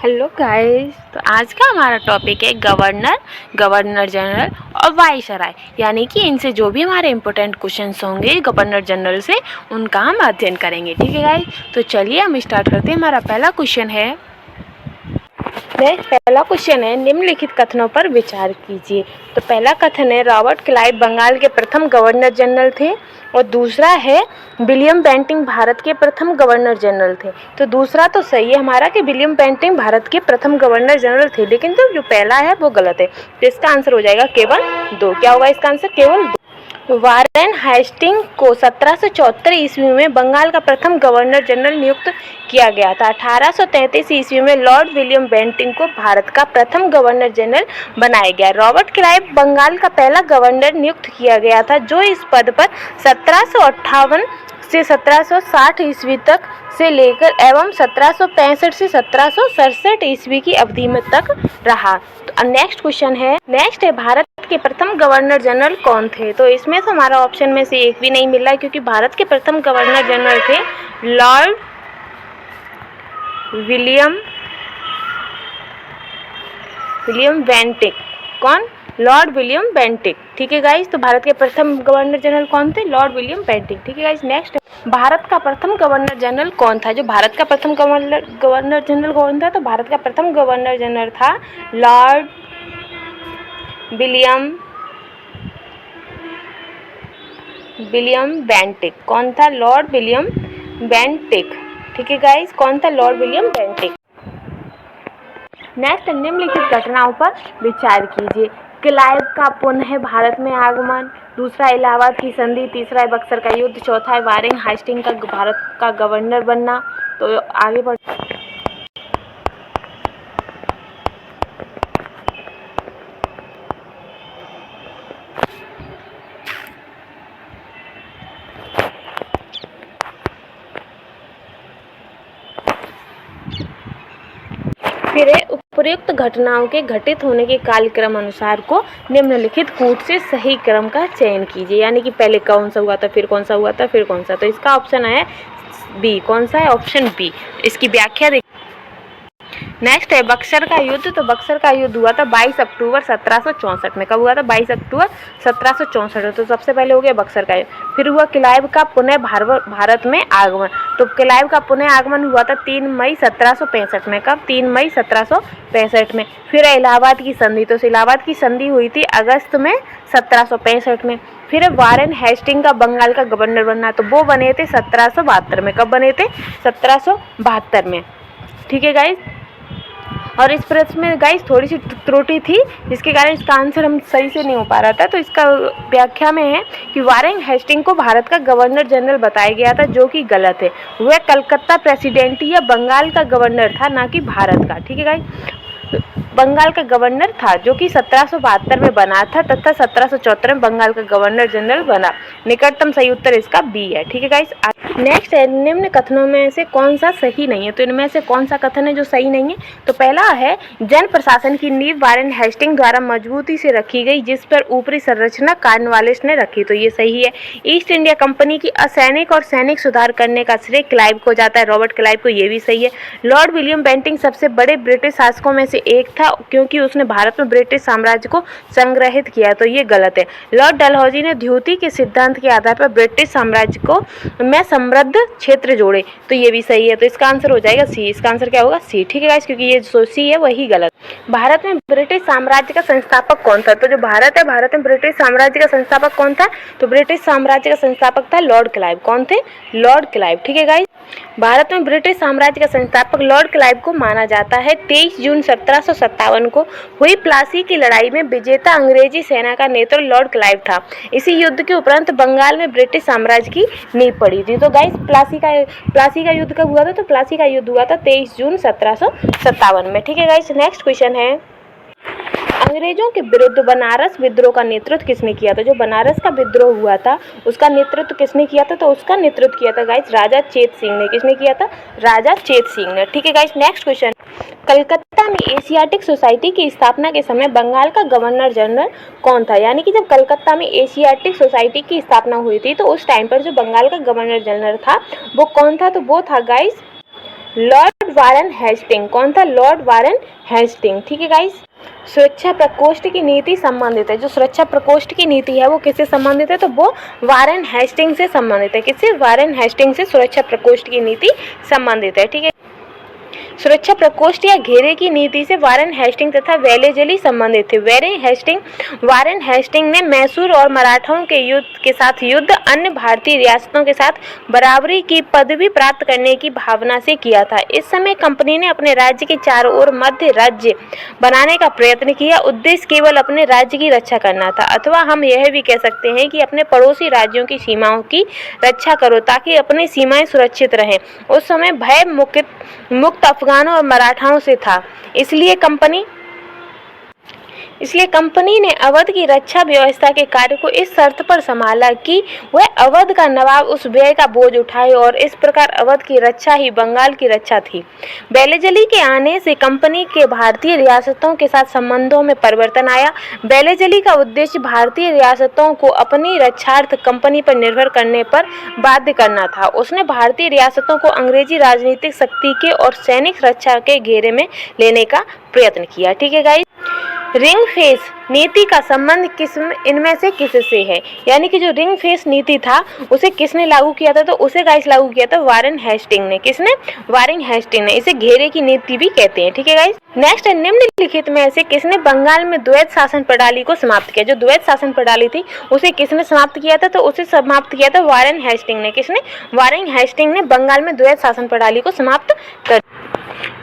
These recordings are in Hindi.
Hello guys. तो आज का हमारा टॉपिक है गवर्नर, गवर्नर जनरल और वाइसराय, यानी कि इनसे जो भी हमारे इंपॉर्टेंट क्वेश्चंस होंगे गवर्नर जनरल से, उनका हम अध्ययन करेंगे। ठीक है गाइस, तो चलिए हम स्टार्ट करते हैं। हमारा पहला क्वेश्चन है, निम्नलिखित कथनों पर विचार कीजिए। तो पहला कथन है, रॉबर्ट क्लाइव बंगाल के प्रथम गवर्नर जनरल थे। और दूसरा है, विलियम बेंटिंक भारत के प्रथम गवर्नर जनरल थे। तो दूसरा तो सही है हमारा कि विलियम बेंटिंक भारत के प्रथम गवर्नर जनरल थे, लेकिन जो पहला है वो गलत है। तो इसका आंसर हो जाएगा केवल 2। क्या होगा इसका आंसर? केवल 2। वारेन हेस्टिंग को 1774 ईस्वी में बंगाल का प्रथम गवर्नर जनरल नियुक्त किया गया था। 1833 ईस्वी में लॉर्ड विलियम बेंटिंक को भारत का प्रथम गवर्नर जनरल बनाया गया। रॉबर्ट क्लाइव बंगाल का पहला गवर्नर नियुक्त किया गया था, जो इस पद पर 1758 से 1760 ईस्वी तक से लेकर एवं 1765 से 1767 ईस्वी की अवधि में तक रहा। तो नेक्स्ट क्वेश्चन है, भारत के प्रथम गवर्नर जनरल कौन थे? तो इसमें से हमारा ऑप्शन में से एक भी नहीं मिल रहा है, क्योंकि भारत के प्रथम गवर्नर जनरल थे लॉर्ड विलियम बेंटिक। कौन? Lord William Bentinck. ठीक है गाइस, तो भारत के प्रथम गवर्नर जनरल कौन थे? Lord William Bentinck. ठीक है गाइस, नेक्स्ट, भारत का प्रथम गवर्नर जनरल कौन था? जो भारत का प्रथम गवर्नर जनरल कौन था? तो भारत का प्रथम गवर्नर जनरल था लॉर्ड विलियम बेंटिक। कौन था? Lord William Bentinck. ठीक है गाइस, कौन था? Lord William Bentinck. नेक्स्ट, निम्नलिखित घटनाओं पर विचार कीजिए। क्लाइव का पुनः भारत में आगमन, दूसरा इलाहाबाद की संधि, तीसरा है बक्सर का युद्ध, चौथा है वारेन हेस्टिंग का भारत का गवर्नर बनना। तो आगे बढ़, फिर उपयुक्त घटनाओं के घटित होने के कालक्रम अनुसार को निम्नलिखित कूट से सही क्रम का चयन कीजिए। यानी कि पहले कौन सा हुआ था, फिर कौन सा हुआ था, फिर कौन सा। तो इसका ऑप्शन है बी। कौन सा है? Option B. इसकी व्याख्या देखिए। नेक्स्ट है बक्सर का युद्ध। तो बक्सर का युद्ध हुआ था 22 अक्टूबर 1764 में। कब हुआ था? 22 अक्टूबर 1764। तो सबसे पहले हो गया बक्सर का युद्ध। फिर हुआ क्लाइव का पुनः भारत में आगमन। तो क्लाइव का पुनः आगमन हुआ था 3 मई 1765 में। कब? 3 मई 1765 में। फिर इलाहाबाद की संधि। तो इलाहाबाद की संधि हुई थी अगस्त में 1765 में। फिर वारेन हेस्टिंग का बंगाल का गवर्नर बनना। तो वो बने थे 1772 में। कब बने थे? 1772 में। ठीक है गाइस, और इस प्रश्न में गाइस थोड़ी सी त्रुटि थी, जिसके कारण इसका आंसर हम सही से नहीं हो पा रहा था। तो इसका व्याख्या में है कि वारेन हेस्टिंग को भारत का गवर्नर जनरल बताया गया था, जो कि गलत है। वह कलकत्ता प्रेसिडेंटी या बंगाल का गवर्नर था, ना कि भारत का। ठीक है गाइस, बंगाल का गवर्नर था, जो कि 1772 में बना था तथा 1774 में बंगाल का गवर्नर जनरल बना। निकटतम सही उत्तर इसका बी है। ठीक है गाइस, नेक्स्ट है, निम्न कथनों में से कौन सा सही नहीं है? तो इनमें से कौन सा कथन है जो सही नहीं है? तो पहला है, जन प्रशासन की नींव वारेन हेस्टिंग द्वारा मजबूती से रखी गई, जिस पर ऊपरी संरचना कॉर्नवालिस ने रखी। तो ये सही है। ईस्ट इंडिया कंपनी की असैनिक और सैनिक सुधार करने का श्रेय क्लाइव को जाता है, रॉबर्ट क्लाइव को। ये भी सही है। लॉर्ड विलियम बेंटिंक सबसे बड़े ब्रिटिश शासकों में से एक था, क्योंकि उसने भारत में ब्रिटिश साम्राज्य को संग्रहित किया। तो ये गलत है। लॉर्ड डलहौजी ने द्युति के सिद्धांत के आधार पर ब्रिटिश साम्राज्य को में समृद्ध क्षेत्र जोड़े। तो ये भी सही है। तो इसका आंसर हो जाएगा सी। इसका आंसर क्या होगा? सी। ठीक है गाइस, क्योंकि ये जो सी है वही गलत। भारत में ब्रिटिश साम्राज्य का संस्थापक कौन था? तो जो भारत है, भारत में ब्रिटिश साम्राज्य का संस्थापक कौन था? तो ब्रिटिश साम्राज्य का संस्थापक था लॉर्ड क्लाइव। कौन थे? Lord Clive. ठीक है गाइस, भारत में ब्रिटिश साम्राज्य का संस्थापक लॉर्ड क्लाइव को माना जाता है। 23 जून 1757 को हुई प्लासी की लड़ाई में विजेता अंग्रेजी सेना का नेतृत्व लॉर्ड क्लाइव था। इसी युद्ध के उपरांत बंगाल में ब्रिटिश साम्राज्य की नींव पड़ी थी। तो गाइस, प्लासी का युद्ध कब हुआ था? तो प्लासी का युद्ध हुआ था 23 जून 1757 में। ठीक है गाइस, नेक्स्ट क्वेश्चन है, अंग्रेजों के विरुद्ध बनारस विद्रोह का नेतृत्व किसने किया था? जो बनारस का विद्रोह हुआ था उसका नेतृत्व किसने किया था? तो उसका नेतृत्व किया था गाइस राजा चेत सिंह ने। किसने किया था? राजा चेत सिंह ने। ठीक है गाइस, नेक्स्ट क्वेश्चन, कलकत्ता में एशियाटिक सोसाइटी की स्थापना के समय बंगाल का गवर्नर जनरल कौन था? यानी कि जब कलकत्ता में एशियाटिक सोसाइटी की स्थापना हुई थी, तो उस टाइम पर जो बंगाल का गवर्नर जनरल था वो कौन था? तो वो था गाइस लॉर्ड वारेन हेस्टिंग। कौन था? Lord Warren Hasting. ठीक है गाइस। सुरक्षा प्रकोष्ठ की नीति संबंधित है। जो सुरक्षा प्रकोष्ठ की नीति है वो किससे संबंधित है? तो वो वारेन हेस्टिंग से संबंधित है। किससे? वारेन हेस्टिंग से सुरक्षा प्रकोष्ठ की नीति संबंधित है। ठीक है। सुरक्षा प्रकोष्ठ या घेरे की नीति से वारेन हेस्टिंग तथा वेलेजली संबंधित थे। वारेन हेस्टिंग ने मैसूर और मराठाओं के साथ युद्ध अन्य भारतीय रियासतों के साथ बराबरी की पदवी प्राप्त करने की भावना से किया था। इस समय कंपनी ने अपने राज्य के चारों ओर मध्य राज्य बनाने का प्रयत्न किया। उद्देश्य केवल अपने राज्य की रक्षा करना था, अथवा हम यह भी कह सकते हैं कि अपने पड़ोसी राज्यों की सीमाओं की रक्षा करो ताकि अपनी सीमाएं सुरक्षित रहें। उस समय भय मुक्त अफगानों और मराठाओं से था। इसलिए कंपनी ने अवध की रक्षा व्यवस्था के कार्य को इस शर्त पर संभाला कि वह अवध का नवाब उस व्यय का बोझ उठाए, और इस प्रकार अवध की रक्षा ही बंगाल की रक्षा थी। बेलेजली के आने से कंपनी के भारतीय रियासतों के साथ संबंधों में परिवर्तन आया। बेलेजली का उद्देश्य भारतीय रियासतों को अपनी रक्षार्थ कंपनी पर निर्भर करने पर बाध्य करना था। उसने भारतीय रियासतों को अंग्रेजी राजनीतिक शक्ति के और सैनिक रक्षा के घेरे में लेने का प्रयत्न किया। ठीक है गाइस। रिंग फेंस नीति का संबंध इनमें से किससे है? यानी कि जो रिंग फेंस नीति था उसे किसने लागू किया था? तो उसे गाइस लागू किया था वारेन हेस्टिंग ने। किसने? वारेन हेस्टिंग ने। इसे घेरे की नीति भी कहते हैं। ठीक है गाइस। नेक्स्ट है, निम्नलिखित में से किसने बंगाल में द्वैत शासन प्रणाली को समाप्त किया? जो द्वैत शासन प्रणाली थी उसे किसने समाप्त किया था? तो उसे समाप्त किया था वारेन हेस्टिंग ने। किसने? वारेन हेस्टिंग ने बंगाल में द्वैत शासन प्रणाली को समाप्त कर।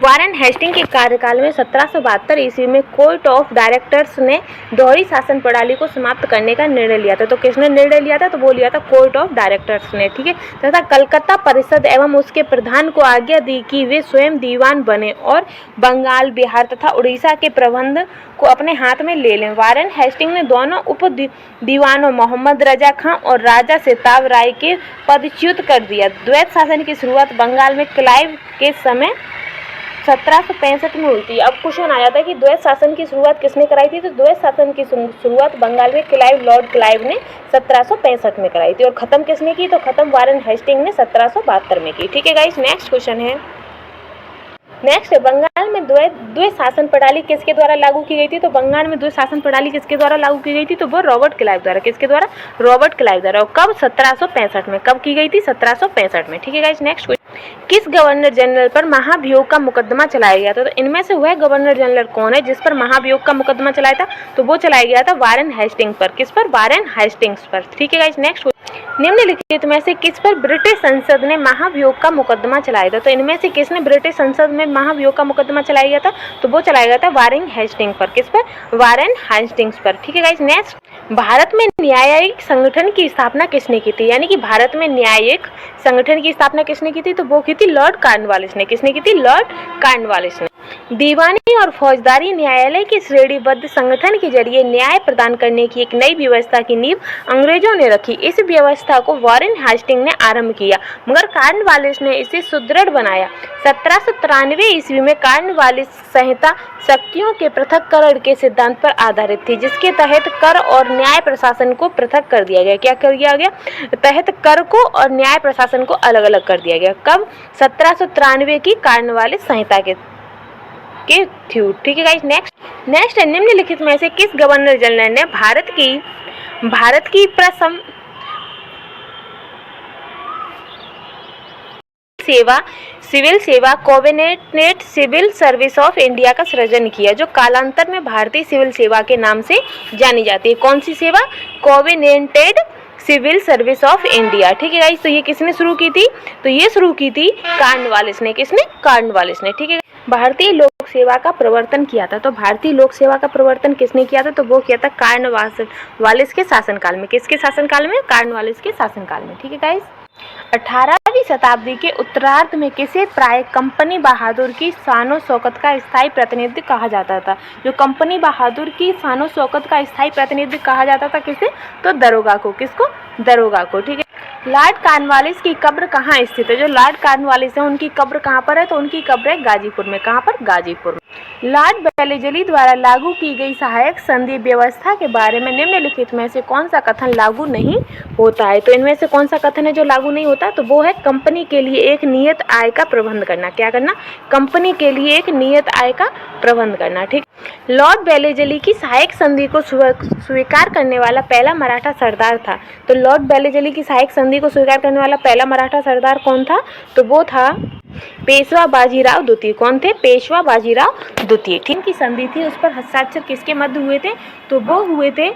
वारेन हेस्टिंग के कार्यकाल में 1772 ईस्वी में कोर्ट ऑफ डायरेक्टर्स ने दोहरी शासन प्रणाली को समाप्त करने का निर्णय लिया था। तो किसने निर्णय लिया था? तो वो लिया था कोर्ट ऑफ डायरेक्टर्स ने। ठीक है। तथा कलकत्ता परिषद एवं उसके प्रधान को आज्ञा दी कि वे स्वयं दीवान बने और बंगाल, बिहार तथा उड़ीसा के प्रबंध को अपने हाथ में ले लें। वारेन हेस्टिंग ने दोनों उप दीवानों मोहम्मद रजा खां और राजा सिताब राय के पदच्युत कर दिया। द्वैत शासन की शुरुआत बंगाल में क्लाइव के समय 1765 में हुई थी। अब क्वेश्चन आया था कि द्वैत शासन की शुरुआत किसने कराई थी? तो द्वैत शासन की शुरुआत बंगाल में लॉर्ड क्लाइव ने 1765 में कराई थी। और खत्म किसने की? तो खत्म वारेन हेस्टिंग ने 1772 में की। ठीक है गाइस। नेक्स्ट क्वेश्चन है, नेक्स्ट बंगाल में द्वैत शासन प्रणाली किसके द्वारा लागू की गई थी? तो बंगाल में द्वैत शासन प्रणाली किसके द्वारा लागू की गई थी? तो वो रॉबर्ट क्लाइव द्वारा। किसके द्वारा? रॉबर्ट क्लाइव द्वारा। और कब? 1765 में। कब की गई थी? 1765 में। ठीक है गाइस। नेक्स्ट किस गवर्नर जनरल पर महाभियोग का मुकदमा चलाया गया था? तो इनमें से वह गवर्नर जनरल कौन है जिस पर महाभियोग का मुकदमा चलाया था? तो वो चलाया गया था वारेन हेस्टिंग पर। किस पर? वारेन हेस्टिंग्स पर। ठीक है गाइस। नेक्स्ट निम्नलिखित में से किस पर ब्रिटिश संसद ने महाभियोग का मुकदमा चलाया था? तो इनमें से किसने ब्रिटिश संसद में महाभियोग का मुकदमा चलाया गया था? तो वो चलाया गया था वारेन हेस्टिंग पर। किस पर? वारेन हेस्टिंग्स पर। ठीक है गाइस। नेक्स्ट भारत में न्यायिक संगठन की स्थापना किसने की थी? यानी कि भारत में न्यायिक संगठन की स्थापना किसने की थी? तो वो की थी लॉर्ड कॉर्नवालिस ने। किसने की थी? लॉर्ड कॉर्नवालिस ने। दीवानी और फौजदारी न्यायालय के श्रेणीबद्ध संगठन के जरिए न्याय प्रदान करने की एक नई व्यवस्था की नींव अंग्रेजों ने रखी। इस व्यवस्था को वारेन हेस्टिंग ने आरंभ किया, मगर कॉर्नवालिस ने इसे सुदृढ़ बनाया। 1793 ईस्वी में कॉर्नवालिस संहिता शक्तियों के पृथक्करण के सिद्धांत पर आधारित थी, जिसके तहत कर और न्याय प्रशासन को पृथक कर दिया गया। क्या कर दिया गया? तहत कर को और न्याय प्रशासन को अलग अलग कर दिया गया। कब? 1793 की कॉर्नवालिस संहिता के थ्रू। ठीक है गाइस। नेक्स्ट है, निम्नलिखित में से किस गवर्नर जनरल ने भारत की प्रथम सिविल सेवा coordinated civil service of India का सृजन किया, जो कालांतर में भारतीय सिविल सेवा के नाम से जानी जाती है। कौन सी सेवा? Coordinated civil service of India. ठीक है गाइस। तो ये किसने शुरू की थी? तो ये शुरू की थी कॉर्नवालिस ने। किसने? कॉर्नवालिस ने। ठीक है। भारतीय लोक सेवा का प्रवर्तन किया था। तो भारतीय लोक सेवा का प्रवर्तन किसने किया था? तो वो किया था कॉर्नवालिस के शासनकाल में। किसके शासनकाल में? कॉर्नवालिस के शासनकाल में। ठीक है गाइस। 18वीं शताब्दी के उत्तरार्ध में किसे प्राय कंपनी बहादुर की शानो शौकत का स्थायी प्रतिनिधि कहा जाता था? जो कंपनी बहादुर की शानो शौकत का स्थायी प्रतिनिधि कहा जाता था किसे? तो दरोगा को। किसको? दरोगा को। ठीक है। लॉर्ड कॉर्नवालिस की कब्र कहाँ स्थित है? जो लॉर्ड कॉर्नवालिस है उनकी कब्र कहाँ पर है? तो उनकी कब्र है गाजीपुर में। कहाँ पर? गाजीपुर में। लॉर्ड बेलेजली द्वारा लागू की गई सहायक संधि व्यवस्था के बारे में निम्नलिखित में से कौन सा कथन लागू नहीं होता है? तो इनमें से कौन सा कथन है जो लागू नहीं होता? तो वो है कंपनी के लिए एक नियत आय का प्रबंध करना। क्या करना? कंपनी के लिए एक नियत आय का प्रबंध करना। ठीक। लॉर्ड बेलेजली की सहायक संधि को स्वीकार करने वाला पहला मराठा सरदार था। तो लॉर्ड बेलेजली की सहायक संधि को स्वीकार करने वाला पहला मराठा सरदार कौन था? तो वो था पेशवा बाजीराव द्वितीय। कौन थे? पेशवा बाजीराव द्वितीय। ठीक। की संधि थी उस पर हस्ताक्षर किसके मध्य हुए थे? तो वो हुए थे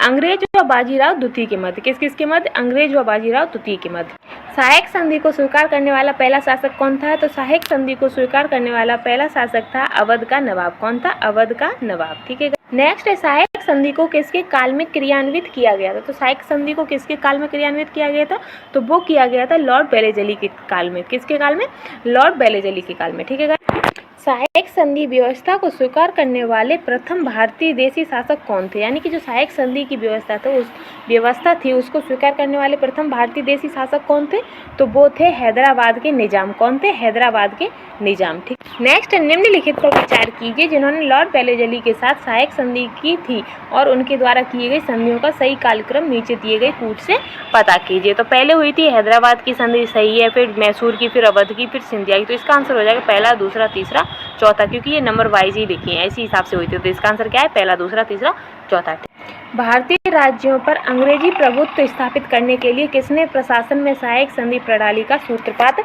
अंग्रेज व बाजीराव द्वितीय के मध्य। किसके मध्य? अंग्रेज व बाजीराव द्वितीय के मध्य। सहायक संधि को स्वीकार करने वाला पहला शासक कौन था? तो सहायक संधि को स्वीकार करने वाला पहला शासक था अवध का नवाब। कौन था? अवध का नवाब। ठीक है। नेक्स्ट है सहायक संधि को किसके काल में क्रियान्वित किया गया था? तो सहायक संधि को किसके काल में क्रियान्वित किया गया था? तो वो किया गया था लॉर्ड बेलेजली के काल में। किसके काल में? लॉर्ड बेलेजली के काल में। ठीक है। सहायक संधि व्यवस्था को स्वीकार करने वाले प्रथम भारतीय देशी शासक कौन थे? यानी कि जो सहायक संधि की व्यवस्था थी उसको स्वीकार करने वाले प्रथम भारतीय देशी शासक कौन थे? तो वो थे हैदराबाद के निजाम। कौन थे? हैदराबाद के निजाम। ठीक। नेक्स्ट निम्नलिखित पर विचार कीजिए जिन्होंने लॉर्ड बेलेजली के साथ सहायक संधि की थी और उनके द्वारा किए गए संधियों का सही कालक्रम नीचे दिए गए कूट से पता कीजिए। तो पहले हुई थी हैदराबाद की संधि, सही है, फिर मैसूर की, फिर अवध की, फिर सिंधिया की। तो इसका आंसर हो जाएगा पहला, दूसरा, तीसरा, चौथा, क्योंकि ये नंबर वाइज ही लिखी है, इसी हिसाब से हुई थी। तो इसका आंसर क्या है? पहला, दूसरा, तीसरा, चौथा। भारतीय राज्यों पर अंग्रेजी प्रभुत्व स्थापित करने के लिए किसने प्रशासन में सहायक संधि प्रणाली का सूत्रपात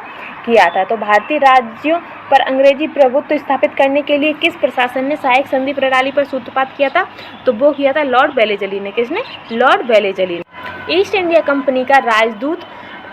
किया था? तो भारतीय राज्यों पर अंग्रेजी प्रभुत्व स्थापित करने के लिए किस प्रशासन ने सहायक संधि प्रणाली पर सूत्रपात किया था? तो वो किया था लॉर्ड बेलेजली ने। किसने? लॉर्ड बेलेजली ने। ईस्ट इंडिया कंपनी का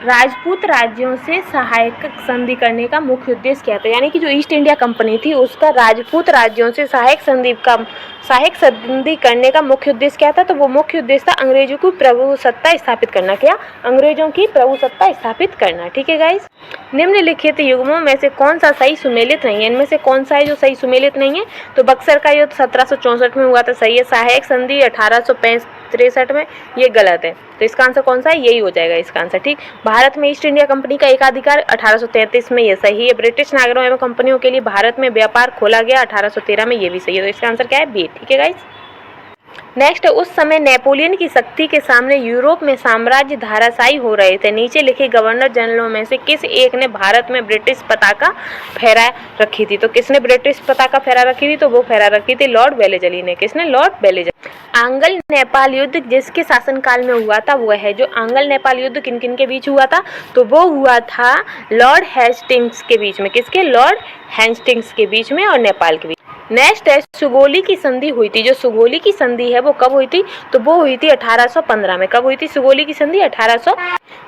राजपूत राज्यों से सहायक संधि करने का मुख्य उद्देश्य क्या था? यानी कि जो ईस्ट इंडिया कंपनी थी उसका राजपूत राज्यों से सहायक संधि करने का मुख्य उद्देश्य क्या था? तो वो मुख्य उद्देश्य था अंग्रेजों की प्रभुसत्ता स्थापित करना। क्या? अंग्रेजों की प्रभुसत्ता स्थापित करना। ठीक है गाइस। निम्नलिखित युग्मों में से कौन सा सही सुमेलित नहीं है? इनमें से कौन सा है जो सही सुमेलित नहीं है? तो बक्सर का युद्ध 1764 में हुआ था, सही है। सहायक संधि 1863 में, ये गलत है। तो इसका आंसर कौन सा है? यही हो जाएगा इसका आंसर। ठीक। भारत में ईस्ट इंडिया कंपनी का एकाधिकार 1833 में, ये सही है। ब्रिटिश नागरिकों एवं कंपनियों के लिए भारत में व्यापार खोला गया 1813 में, ये भी सही है। तो इसका आंसर क्या है? बी। ठीक है गाइस। नेक्स्ट, उस समय नेपोलियन की शक्ति के सामने यूरोप में साम्राज्य धाराशायी हो रहे थे। नीचे लिखे गवर्नर जनरलों में से किस एक ने भारत में ब्रिटिश पताका फहरा रखी थी? तो किसने ब्रिटिश पताका फहरा रखी थी? तो वो फहरा रखी थी लॉर्ड बेलेजली ने। किसने? लॉर्ड बेलेजली। आंग्ल नेपाल युद्ध जिसके शासनकाल में हुआ था वो है, जो आंग्ल नेपाल युद्ध किन किन के बीच हुआ था? तो वो हुआ था लॉर्ड हेस्टिंग्स के बीच में। किसके? लॉर्ड हेस्टिंग्स के बीच में और नेपाल के बीच। नेक्स्ट है सुगोली की संधि हुई थी। जो सुगोली की संधि है वो कब हुई थी? तो वो हुई थी 1815 में। कब हुई थी सुगोली की संधि? 1800।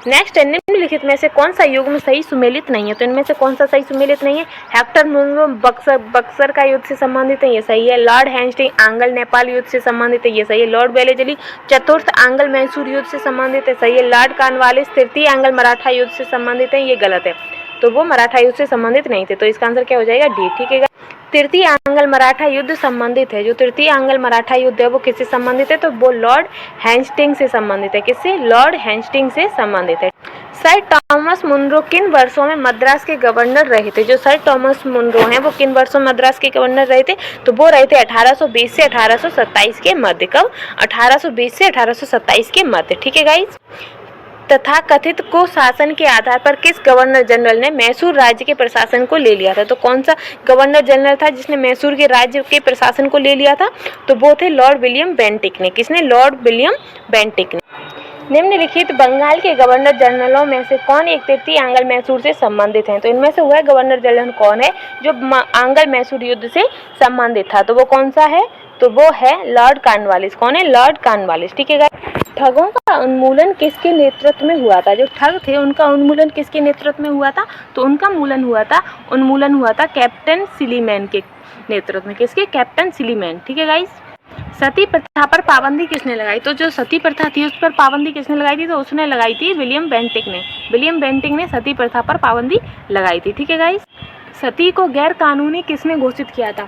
नेक्स्ट है निम्नलिखित में से कौन सा युग्म सही सुमेलित नहीं है? तो इनमें से कौन सा सही सुमेलित नहीं है? हेक्टर मुनरो बक्सर का युद्ध से संबंधित है, ये सही है। लॉर्ड हेस्टिंग्स आंग्ल नेपाल युद्ध से संबंधित है, ये सही है। लॉर्ड बेलेजली चतुर्थ आंग्ल मैसूर युद्ध से संबंधित है, सही है। लॉर्ड कॉर्नवालिस तृतीय आंग्ल मराठा युद्ध से संबंधित है, ये गलत है। तो वो मराठा युद्ध से संबंधित नहीं थे। तो इसका आंसर क्या हो जाएगा? डी। ठीक है। तृतीय आंग्ल मराठा युद्ध संबंधित है। जो तृतीय आंग्ल मराठा युद्ध है वो किससे संबंधित है? तो वो लॉर्ड हेस्टिंग्स से संबंधित है। किससे? लॉर्ड हेस्टिंग्स से संबंधित है। सर थॉमस मुनरो किन वर्षों में मद्रास के गवर्नर रहे थे? जो सर थॉमस मुनरो हैं वो किन वर्षों में मद्रास के गवर्नर रहे थे? तो वो रहे थे 1820 से 1827 के मध्य। कब? 1820 से 1827 के मध्य। ठीक है गाइस। तथा कथित को शासन के आधार पर किस गवर्नर जनरल ने मैसूर राज्य के प्रशासन को ले लिया था? तो कौन सा गवर्नर जनरल था जिसने मैसूर के राज्य के प्रशासन को ले लिया था? तो वो थे लॉर्ड विलियम बेंटिक ने। किसने? लॉर्ड विलियम बेंटिक ने। निम्नलिखित बंगाल के गवर्नर जनरलों में से कौन एक तृतीय आंग्ल मैसूर से संबंधित है? तो इनमें से वह गवर्नर जनरल कौन है जो आंग्ल मैसूर युद्ध से संबंधित था? तो वो कौन सा है? तो वो है लॉर्ड कॉर्नवालिस। कौन है? Lord Cornwallis. ठीक है। ठगों का उन्मूलन किसके नेतृत्व में हुआ था? जो ठग थे उनका उन्मूलन किसके नेतृत्व में हुआ था? तो उनका उन्मूलन हुआ था कैप्टन सिलीमैन के नेतृत्व में। किसके? कैप्टन सिलीमैन। ठीक है गाइस। सती प्रथा पर पाबंदी किसने लगाई? तो जो सती प्रथा थी उस पर पाबंदी किसने लगाई थी? तो उसने लगाई थी विलियम बेंटिक ने। विलियम बेंटिक ने सती प्रथा पर पाबंदी लगाई थी। ठीक है गाइस। सती को गैर कानूनी किसने घोषित किया था?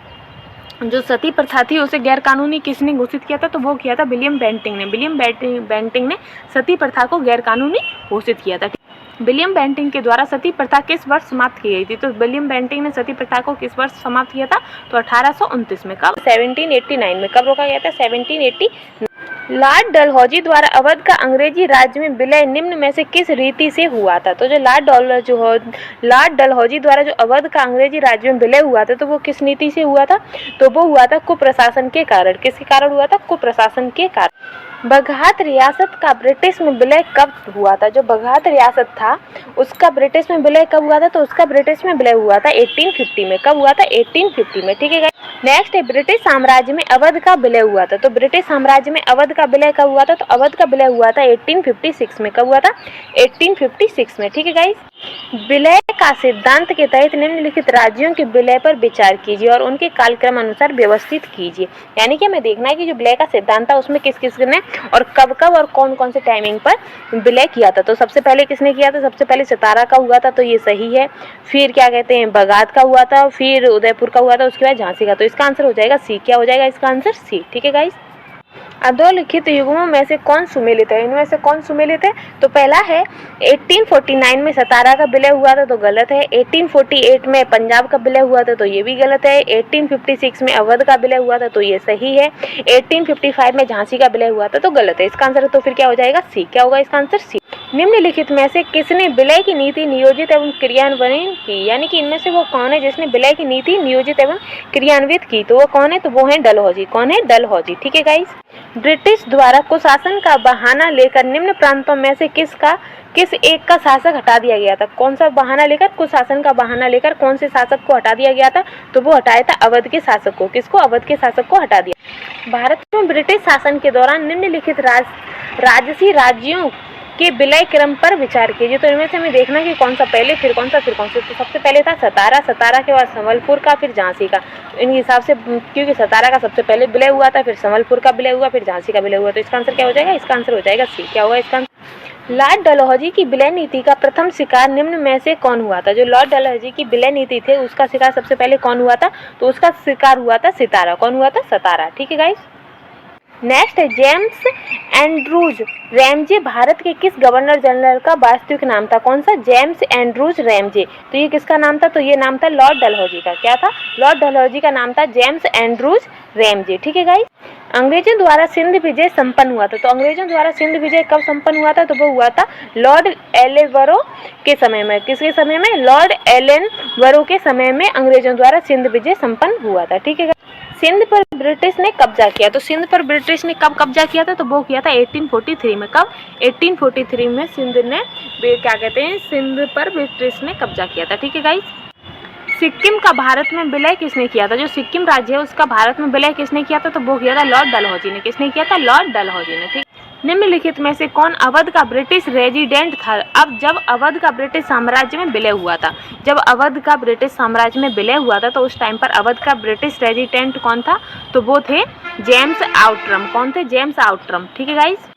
जो सती प्रथा थी उसे गैर कानूनी किसने घोषित किया था? तो वो किया था विलियम बेंटिंग ने। विलियम बेंटिंग ने सती प्रथा को गैर कानूनी घोषित किया था। विलियम बेंटिंग के द्वारा सती प्रथा किस वर्ष समाप्त की गई थी? तो विलियम बेंटिंग ने सती प्रथा को किस वर्ष समाप्त किया था? तो 1829 में। कब? 1789 में। कब रोका गया था? 1780। लॉर्ड डलहौजी द्वारा अवध का अंग्रेजी राज्य में विलय निम्न में से किस रीति से हुआ था? तो जो लॉर्ड डलहौजी द्वारा जो अवध का अंग्रेजी राज्य में विलय हुआ था तो वो किस नीति से हुआ था? तो वो हुआ था कुप्रशासन के कारण। किसके कारण हुआ था? कुप्रशासन के कारण। बघात रियासत का ब्रिटिश में विलय कब हुआ था? जो बघात रियासत था उसका ब्रिटिश में विलय कब हुआ था? तो उसका ब्रिटिश में विलय हुआ था 1850 में। कब हुआ था? 1850 में। ठीक है। नेक्स्ट है ब्रिटिश साम्राज्य में अवध का विलय हुआ था। तो ब्रिटिश साम्राज्य में अवध का विलय कब हुआ था? तो अवध का विलय हुआ था 1856 में। कब हुआ था? 1856 में। ठीक है गाइस। विलय का सिद्धांत के तहत निम्नलिखित राज्यों के विलय पर विचार कीजिए और उनके कालक्रम अनुसार व्यवस्थित कीजिए। यानी कि हमें देखना है कि जो विलय का सिद्धांत था उसमें किस किस ने और कब कब और कौन कौन से टाइमिंग पर विलय किया था। तो सबसे पहले किसने किया था? सबसे पहले सतारा का हुआ था, तो ये सही है। फिर क्या कहते हैं, बगात का हुआ था, फिर उदयपुर का हुआ था, उसके बाद झांसी का। तो इसका आंसर हो जाएगा सी। क्या हो जाएगा इसका आंसर? सी। ठीक है गाइस। अधोलिखित युग्मों में से कौन सुमेलित है? इनमें से कौन सुमेलित है? तो पहला है 1849 में सतारा का विलय हुआ था, तो गलत है। 1848 में पंजाब का विलय हुआ था, तो ये भी गलत है। 1856 में अवध का विलय हुआ था, तो ये सही है। 1855 में झांसी का विलय हुआ था, तो गलत है। इसका आंसर तो फिर क्या हो जाएगा? सी। क्या होगा इसका आंसर? सी। निम्नलिखित में से किसने विलय की नीति नियोजित एवं क्रियान्वयन की? यानी कि इनमें से वो कौन है जिसने विलय की नीति नियोजित एवं क्रियान्वित की? तो वो कौन है? तो वो है डलहौजी। कौन है? डलहौजी। ठीक है गाइस। ब्रिटिश द्वारा कुशासन का बहाना लेकर निम्न प्रांतों में से किस एक का शासक हटा दिया गया था? कौन सा बहाना लेकर? कुशासन का बहाना लेकर कौन से शासक को हटा दिया गया था? तो वो हटाया था अवध के शासक को। किसको? अवध के शासक को हटा दिया। भारत में ब्रिटिश शासन के दौरान निम्नलिखित राजसी राज्यों के विलय क्रम पर विचार कीजिए। तो इनमें से हमें देखना कि कौन सा पहले, फिर कौन सा, फिर कौन सा। तो सबसे पहले था सतारा, सतारा के बाद संबलपुर का, फिर झांसी का। इन हिसाब से क्योंकि सतारा का सबसे पहले विलय हुआ था, फिर संबलपुर का विलय हुआ, फिर झांसी का विलय हुआ। तो इसका आंसर क्या हो जाएगा? इसका आंसर हो जाएगा सी। क्या होगा इसका? लॉर्ड डलहौजी की विलय नीति का प्रथम शिकार निम्न में से कौन हुआ था? जो लॉर्ड डलहौजी की विलय नीति थे उसका शिकार सबसे पहले कौन हुआ था? तो उसका शिकार हुआ था सितारा। कौन हुआ था? सतारा। ठीक है गाइस। नेक्स्ट है जेम्स एंड्रूज रैमजे भारत के किस गवर्नर जनरल का वास्तविक नाम था? कौन सा? James Andrews Ramsay. तो ये किसका नाम था? तो ये नाम था लॉर्ड डलहौजी का। क्या था? लॉर्ड डलहौजी का नाम था जेम्स एंड्रूज रैमजे। ठीक है गाइस। अंग्रेजों द्वारा सिंध विजय संपन्न हुआ था। तो अंग्रेजों द्वारा सिंध विजय कब संपन्न हुआ था? तो वो हुआ था लॉर्ड एलेनबरो के समय में। किसके समय में? लॉर्ड एलेनबरो के समय में अंग्रेजों द्वारा सिंध विजय संपन्न हुआ था। ठीक है। सिंध पर ब्रिटिश ने कब्जा किया। तो सिंध पर ब्रिटिश ने कब कब्जा किया था? तो वो किया था 1843 में। कब? 1843 में सिंध ने क्या कहते हैं, सिंध पर ब्रिटिश ने कब्जा किया था। ठीक है गाइस। सिक्किम का भारत में विलय किसने किया था? जो सिक्किम राज्य है उसका भारत में विलय किसने किया था? तो वो किया था लॉर्ड डलहौजी ने। किसने किया था? लॉर्ड डलहौजी ने। ठीक। निम्नलिखित में से कौन अवध का ब्रिटिश रेजिडेंट था? अब जब अवध का ब्रिटिश साम्राज्य में विलय हुआ था, जब अवध का ब्रिटिश साम्राज्य में विलय हुआ था तो उस टाइम पर अवध का ब्रिटिश रेजिडेंट कौन था? तो वो थे जेम्स आउटरम। कौन थे? James Outram. ठीक है गाइस।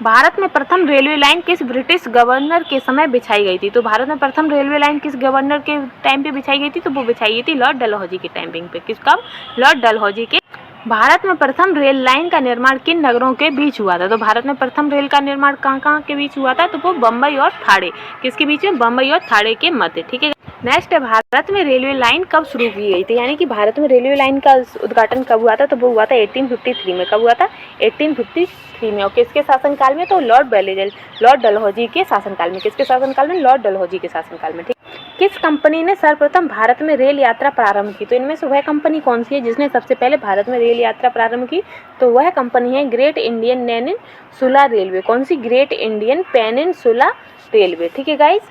भारत में प्रथम रेलवे लाइन किस ब्रिटिश गवर्नर के समय बिछाई गई थी? तो भारत में प्रथम रेलवे लाइन किस गवर्नर के टाइम पे बिछाई गई थी? तो वो बिछाई गई थी लॉर्ड डलहौजी के टाइमिंग पे। किस? कब? लॉर्ड डलहौजी के। भारत में प्रथम रेल लाइन का निर्माण किन नगरों के बीच हुआ था? तो भारत में प्रथम रेल का निर्माण कहाँ के बीच हुआ था? तो वो बम्बई और थाड़े। किसके बीच में? बम्बई और थाड़े के मध्य। ठीक है। नेक्स्ट है भारत में रेलवे लाइन कब शुरू की गई थी? यानी कि भारत में रेलवे लाइन का उद्घाटन कब हुआ था? तो वो हुआ था 1853 में। कब हुआ था? 1853 में। और किसके शासनकाल में? तो लॉर्ड डलहौजी के शासनकाल में। किसके शासनकाल में? लॉर्ड डलहौजी के शासनकाल में। ठीक। किस कंपनी ने सर्वप्रथम भारत में रेल यात्रा प्रारंभ की? तो इनमें से वह कंपनी कौन सी है जिसने सबसे पहले भारत में रेल यात्रा प्रारंभ की? तो वह कंपनी है ग्रेट इंडियन पेनिनसुला रेलवे। कौन सी? Great Indian peninsula railway. ठीक है गाइस।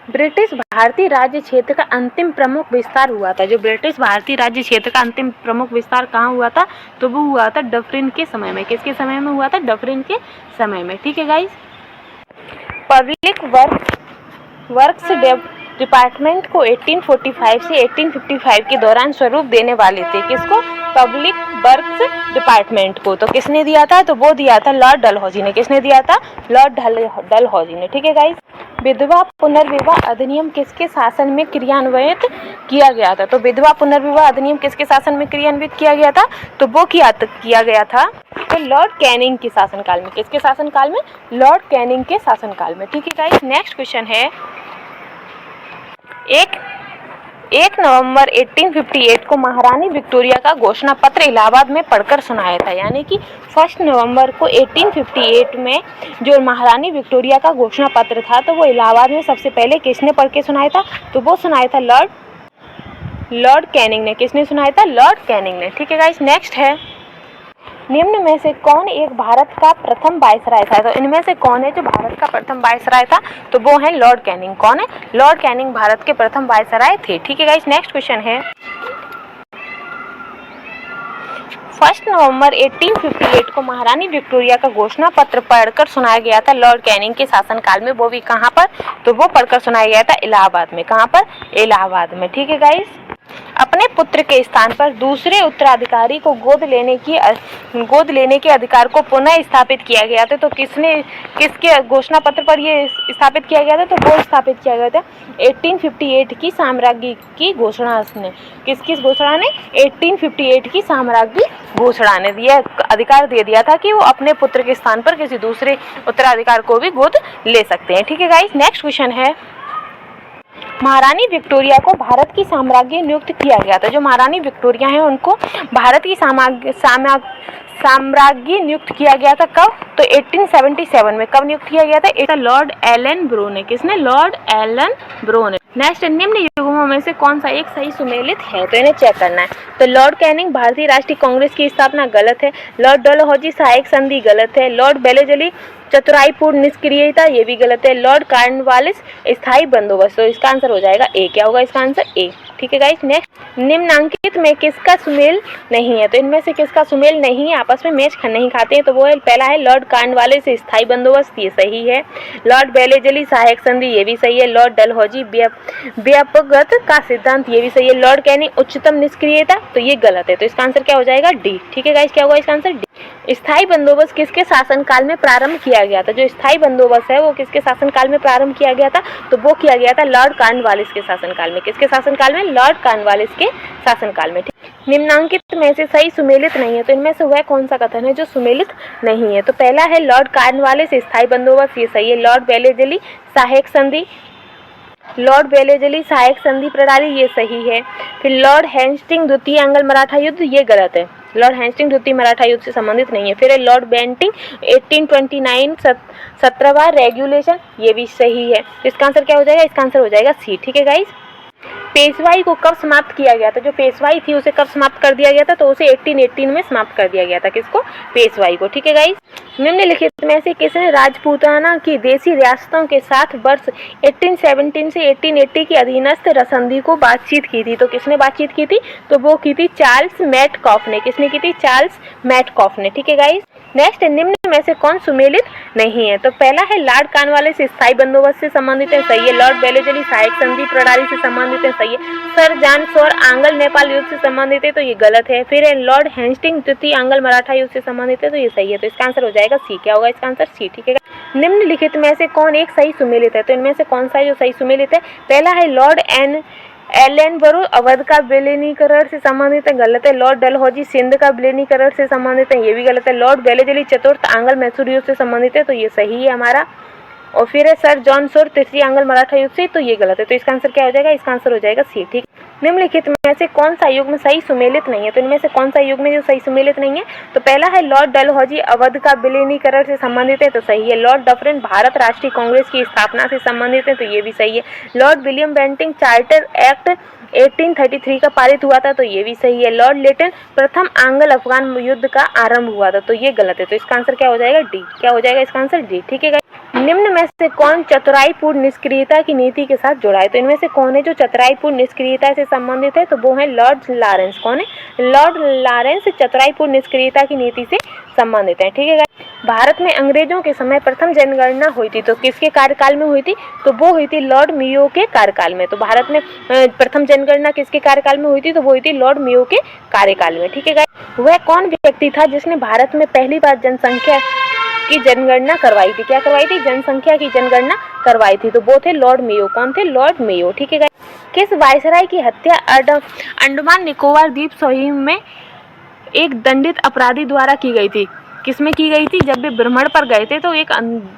ब्रिटिश भारतीय राज्य क्षेत्र का अंतिम प्रमुख विस्तार हुआ था। जो ब्रिटिश भारतीय राज्य क्षेत्र का अंतिम प्रमुख विस्तार कहाँ हुआ था? तो वो हुआ था डफरिन के समय में। किसके समय में हुआ था? डफरिन के समय में। ठीक है गाइस। पब्लिक वर्क्स डिपार्टमेंट को 1845 से 1855 के दौरान स्वरूप देने वाले थे। किसको? पब्लिक वर्क्स डिपार्टमेंट को। तो किसने दिया था? तो वो दिया था लॉर्ड डलहौजी ने। किसने दिया था? लॉर्ड डलहौजी ने। ठीक है गाइस। विधवा पुनर्विवाह अधिनियम किसके शासन में क्रियान्वित किया गया था? तो विधवा पुनर्विवाह अधिनियम किसके शासन में क्रियान्वित किया गया था? तो वो किया गया था तो लॉर्ड कैनिंग के शासनकाल में। किसके शासनकाल में? लॉर्ड कैनिंग के शासनकाल में। ठीक है गाइस, नेक्स्ट क्वेश्चन है, 1 नवंबर 1858 को महारानी विक्टोरिया का घोषणा पत्र इलाहाबाद में पढ़कर सुनाया था। यानी कि 1 नवंबर को 1858 में जो महारानी विक्टोरिया का घोषणा पत्र था, तो वो इलाहाबाद में सबसे पहले किसने पढ़ के सुनाया था? तो वो सुनाया था लॉर्ड कैनिंग ने। किसने सुनाया था? लॉर्ड कैनिंग ने। ठीक है गाइस, नेक्स्ट है, निम्न में से कौन एक भारत का प्रथम वायसराय था? तो इनमें से कौन है जो भारत का प्रथम वायसराय था? तो वो है लॉर्ड कैनिंग। कौन है? लॉर्ड कैनिंग भारत के प्रथम वायसराय थे। ठीक है गाइस, नेक्स्ट क्वेश्चन है, 1 नवंबर 1858 को महारानी विक्टोरिया का घोषणा पत्र पढ़कर सुनाया गया था लॉर्ड कैनिंग के शासनकाल में। वो भी कहाँ पर? तो वो पढ़कर सुनाया गया था इलाहाबाद में। कहाँ पर? इलाहाबाद में। ठीक है गाइस, अपने पुत्र के स्थान पर दूसरे उत्तराधिकारी को गोद लेने के अधिकार को पुनः स्थापित किया गया था। तो किसके घोषणा पत्र पर ये स्थापित किया गया था? तो वो स्थापित किया गया था 1858 की साम्राज्ञी की घोषणा ने। किसकी घोषणा ने? 1858 की साम्राज्ञी घोषणा ने यह अधिकार दे दिया था कि वो अपने पुत्र के स्थान पर किसी दूसरे उत्तराधिकार को भी गोद ले सकते हैं। ठीक है गाइस, नेक्स्ट क्वेश्चन है, महारानी विक्टोरिया को भारत की साम्राज्ञी नियुक्त किया गया था। जो महारानी विक्टोरिया हैं उनको भारत की साम्राज्ञी नियुक्त किया गया था। कब? तो 1877 में। कब नियुक्त किया गया था? এটা लॉर्ड एलन ब्रो ने। किसने? लॉर्ड एलन ब्रो ने। नेक्स्ट, निम्न युग्मों में से कौन सा एक सही सुमेलित है? तो इन्हें चेक करना है। तो लॉर्ड कैनिंग भारतीय राष्ट्रीय कांग्रेस की स्थापना गलत है। लॉर्ड डलहौजी सहायक संधि गलत है। लॉर्ड बेलेजली चतुराईपूर्ण निष्क्रियता, ये भी गलत है। लॉर्ड कॉर्नवालिस स्थायी बंदोबस्त। तो इसका आंसर हो जाएगा ए। क्या होगा इसका आंसर? ए। ठीक है गाइस, नेक्स्ट, निम्नांकित में किसका सुमेल नहीं है? तो इनमें से किसका सुमेल नहीं है, आपस में मैच नहीं खाते हैं? तो वो है, पहला है लॉर्ड कॉर्नवालिस स्थायी बंदोबस्त, ये सही है। लॉर्ड बेलेजली सहायक संधि, ये भी सही है। लॉर्ड डलहौजी व्यापकगत का सिद्धांत, ये भी सही है। लॉर्ड कैनिंग उच्चतम निष्क्रियता, तो ये गलत है। तो इसका आंसर क्या हो जाएगा? डी। ठीक है गाइस, क्या होगा इसका आंसर? डी। स्थायी बंदोबस्त किसके शासनकाल में प्रारंभ किया गया था? जो स्थायी बंदोबस्त है वो किसके शासनकाल में प्रारंभ किया गया था? तो वो किया गया था लॉर्ड कॉर्नवालिस के शासनकाल में। किसके शासनकाल में? लॉर्ड कॉर्नवालिस के शासनकाल में। निम्नांकित में से सही सुमेलित नहीं है। तो इनमें से वह कौन सा कथन है जो सुमेलित नहीं है? तो पहला है लॉर्ड कॉर्नवालिस स्थायी बंदोबस्त, ये सही है। लॉर्ड बेलेजली सहायक संधि, लॉर्ड बेलेजली सहायक संधि प्रणाली, ये सही है। फिर लॉर्ड हेस्टिंग द्वितीय एंग्लो मराठा युद्ध, ये गलत है। लॉर्ड हेस्टिंग द्वितीय मराठा युद्ध से संबंधित नहीं है। फिर है लॉर्ड बेंटिंग 1829 17वां रेगुलेशन, ये भी सही है। इसका आंसर क्या हो जाएगा? इसका आंसर हो जाएगा सी। ठीक है गाइस, पेशवाई को कब समाप्त किया गया था? जो पेशवाई थी उसे कब समाप्त कर दिया गया था? तो उसे 1818 में समाप्त कर दिया गया था। किसको? पेशवाई को। ठीक है गाइस, निम्नलिखित में से किसने राजपूताना की देशी रियासतों के साथ वर्ष 1817 से 1880 की अधीनस्थ संधि को बातचीत की थी? तो किसने बातचीत की थी? तो वो की थी चार्ल्स मैटकॉफ ने। किसने की थी? चार्ल्स मैटकॉफ ने। ठीक है गाइस, नेक्स्ट, निम्न में से कौन सुमेलित नहीं है? तो पहला है लॉर्ड कॉर्नवालिस स्थायी बंदोबस्त से संबंधित है, सही है। लॉर्ड बेलेजली सहायक संधि प्रणाली से संबंधित है, सही है। सर जॉन शॉर आंग्ल नेपाल युद्ध से संबंधित है, तो ये गलत है। फिर है लॉर्ड हेस्टिंग द्वितीय आंग्ल मराठा युद्ध से संबंधित है, तो ये सही है। तो इसका आंसर हो जाएगा सी। क्या होगा इसका आंसर? सी। ठीक है, निम्नलिखित में से कौन एक सही सुमेलित है? तो इनमें से कौन सा है जो सही सुमेलित है? पहला है लॉर्ड एलन ब्रो अवध का विलीनीकरण से संबंधित है, गलत है। लॉर्ड डलहौजी सिंध का विलीनीकरण से संबंधित है, ये भी गलत है। लॉर्ड बेलेजली चतुर्थ आंग्ल मैसूर युद्ध से संबंधित है, तो ये सही है हमारा। और फिर है सर जॉन शॉर तृतीय आंग्ल मराठा युद्ध से, तो ये गलत है। तो इसका आंसर क्या हो जाएगा? इसका आंसर हो जाएगा सी। ठीक, निम्नलिखित में से कौन सा युग्म सही सुमेलित नहीं है? तो इनमें से कौन सा युग्म है जो सही सुमेलित नहीं है? तो पहला है लॉर्ड डलहौजी अवध का विलीनीकरण से संबंधित है, तो सही है। लॉर्ड डफरिन भारत राष्ट्रीय कांग्रेस की स्थापना से संबंधित है, तो ये भी सही है। Lord William Bentinck charter act 1833 का पारित हुआ था, तो ये भी सही है। लॉर्ड लिटन प्रथम आंग्ल अफगान युद्ध का आरंभ हुआ था, तो ये गलत है। तो इसका आंसर क्या हो जाएगा? डी। क्या हो जाएगा इसका आंसर? डी। ठीक है, निम्न में से कौन चतुराईपूर्ण निष्क्रियता की नीति के साथ जुड़ा है? तो इनमें से कौन है जो चतुराईपूर्ण निष्क्रियता से संबंधित है? तो वो है लॉर्ड लॉरेंस। कौन है? लॉर्ड लॉरेंस चतुराईपूर्ण निष्क्रियता की नीति से संबंधित है। ठीक है, भारत में अंग्रेजों के समय प्रथम जनगणना हुई थी, तो किसके कार्यकाल में हुई थी? तो वो हुई थी लॉर्ड मेयो के कार्यकाल में। तो भारत में प्रथम जनगणना किसके कार्यकाल में हुई थी? तो वो हुई थी लॉर्ड मेयो के कार्यकाल में। ठीक है, वह कौन व्यक्ति था जिसने भारत में पहली बार जनसंख्या की जनगणना करवाई थी? क्या करवाई थी? जनसंख्या की जनगणना करवाई थी, तो वो थे लॉर्ड मेयो। कौन थे? Lord Mayo. ठीक है गाइस। किस वायसराय की हत्या अंडमान निकोबार द्वीप समूह में एक दंडित अपराधी द्वारा की गई थी? किसमें की गई थी? जब वे भ्रमण पर गए थे तो एक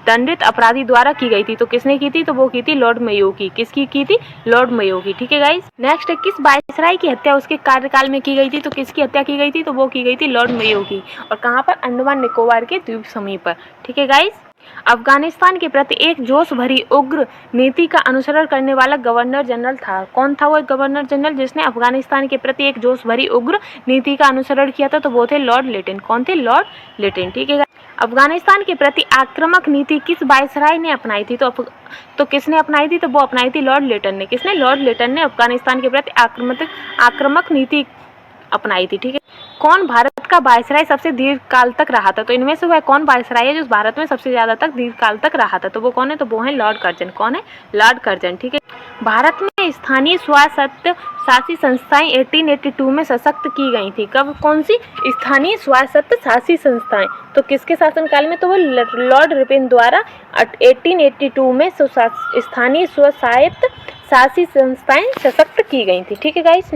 दंडित अपराधी द्वारा की गई थी, तो किसने की थी? तो वो की थी लॉर्ड मेयो की। किसकी की थी? लॉर्ड मेयो की। ठीक है गाइस। नेक्स्ट, किस वायसराय की हत्या उसके कार्यकाल में की गई थी? तो किसकी हत्या की गई थी? तो वो की गई थी लॉर्ड मेयो की। और कहाँ पर? अंडमान निकोबार के द्वीप समूह पर। ठीक है गाइस। अफगानिस्तान के प्रति एक जोश भरी उग्र नीति का अनुसरण करने वाला गवर्नर जनरल था। कौन था वो गवर्नर जनरल जिसने अफगानिस्तान के प्रति एक जोश भरी उग्र नीति का अनुसरण किया था? तो वो थे लॉर्ड लिटिन। कौन थे? Lord Latin. ठीक है। अफगानिस्तान के प्रति आक्रामक नीति किस वायसराय ने अपनाई थी? तो किसने अपनाई थी? तो वो अपनाई थी लॉर्ड लिटन ने। किसने? लॉर्ड लिटन ने अफगानिस्तान के प्रति आक्रामक नीति अपनाई थी। ठीक है। कौन भारत का वायसराय सबसे दीर्घ काल तक रहा था? तो इनमें से वह कौन वायसराय है जो भारत में सबसे ज्यादा तक दीर्घ काल तक रहा था? तो वो कौन है? तो वो है लॉर्ड कर्जन। कौन है? Lord Curzon. ठीक है। भारत में स्थानीय स्वायत्त शासी संस्थाएं 1882 में सशक्त की गई थी। कब? कौन सी? स्थानीय स्वायत्त शासी संस्थाएं। तो किसके शासनकाल में? तो वो लॉर्ड रिपन द्वारा 1882 में स्थानीय स्वायत्त शासी संस्थाएं सशक्त की गई थी। ठीक है गाइस।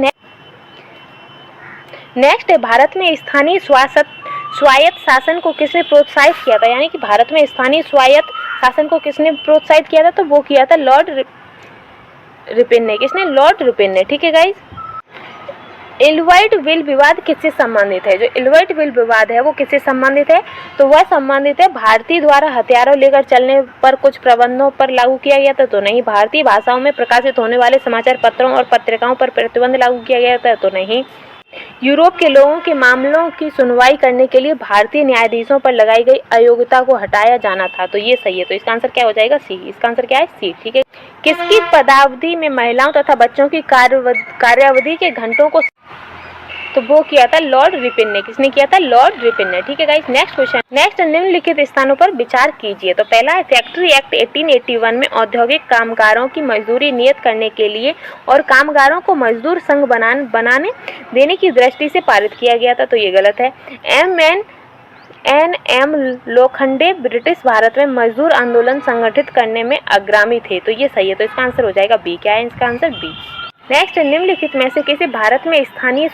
नेक्स्ट है, भारत में स्थानीय स्वायत्त शासन को किसने प्रोत्साहित किया था? यानी कि भारत में स्थानीय स्वायत्त शासन को किसने प्रोत्साहित किया था? तो वो किया था लॉर्ड रिपन ने। किसने? लॉर्ड रिपन ने। ठीक है गाइस। एल्वाइट विल विवाद किससे संबंधित है? जो एल्वाइट विल विवाद है वो किससे संबंधित है? तो वह संबंधित है भारतीय द्वारा हथियारों लेकर चलने पर कुछ प्रबंधों पर लागू किया गया था। तो नहीं। भारतीय भाषाओं में प्रकाशित होने वाले समाचार पत्रों और पत्रिकाओं पर प्रतिबंध लागू किया गया था। तो नहीं। यूरोप के लोगों के मामलों की सुनवाई करने के लिए भारतीय न्यायाधीशों पर लगाई गई अयोग्यता को हटाया जाना था। तो ये सही है। तो इसका आंसर क्या हो जाएगा? सी। इसका आंसर क्या है? सी। ठीक है। किसकी पदावधि में महिलाओं तथा बच्चों की कार्यावधि के घंटों को? तो वो किया था लॉर्ड रिपन ने। किसने किया था? लॉर्ड रिपन ने। ठीक है गाइस। Next question. नेक्स्ट, निम्नलिखित स्थानों पर विचार कीजिए। तो पहला है, फैक्ट्री एक्ट 1881 में औद्योगिक कामगारों की मजदूरी नियत करने के लिए और कामगारों को मजदूर संघ बनाने देने की दृष्टि से पारित किया गया था। तो ये गलत है। एम लोखंडे ब्रिटिश भारत में मजदूर आंदोलन संगठित करने में अग्रणी थे। तो ये सही है। तो इसका आंसर हो जाएगा बी। क्या है इसका आंसर? बी। नेक्स्ट, निम्नलिखित में से किसे भारत में स्थानीय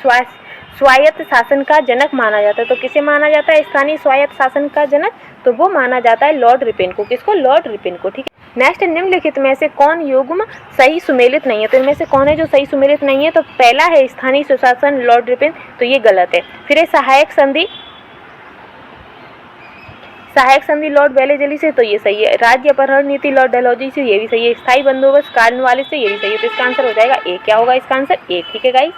स्वायत्त शासन का जनक माना जाता है? तो किसे माना जाता है स्थानीय स्वायत्त शासन का जनक? तो वो माना जाता है लॉर्ड रिपन को। किसको? लॉर्ड रिपन को। ठीक है। नेक्स्ट, निम्नलिखित में से कौन युग्म सही सुमेलित नहीं है? तो इनमें से कौन है जो सही सुमेलित नहीं है? तो पहला है स्थानीय सुशासन लॉर्ड रिपन। तो ये गलत है। फिर है सहायक संधि लॉर्ड वेलेजली से। तो ये सही है। राज्य अपहरण नीति लॉर्ड डलहौजी से। ये भी सही है। स्थायी बंदोबस्त कॉर्नवालिस से। ये भी सही है। तो इसका आंसर हो जाएगा ए। क्या होगा इसका आंसर? ए। ठीक है गाइस।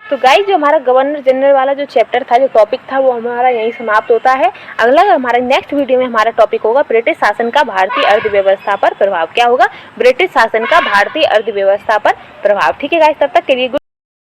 तो गाइस, जो हमारा गवर्नर जनरल वाला जो चैप्टर था, जो टॉपिक था, वो हमारा यहीं समाप्त होता है। अगला हमारा नेक्स्ट वीडियो में हमारा टॉपिक होगा ब्रिटिश शासन का भारतीय अर्थव्यवस्था पर प्रभाव। क्या होगा? ब्रिटिश शासन का भारतीय अर्थव्यवस्था पर प्रभाव। ठीक है गाइस। तब तक के लिए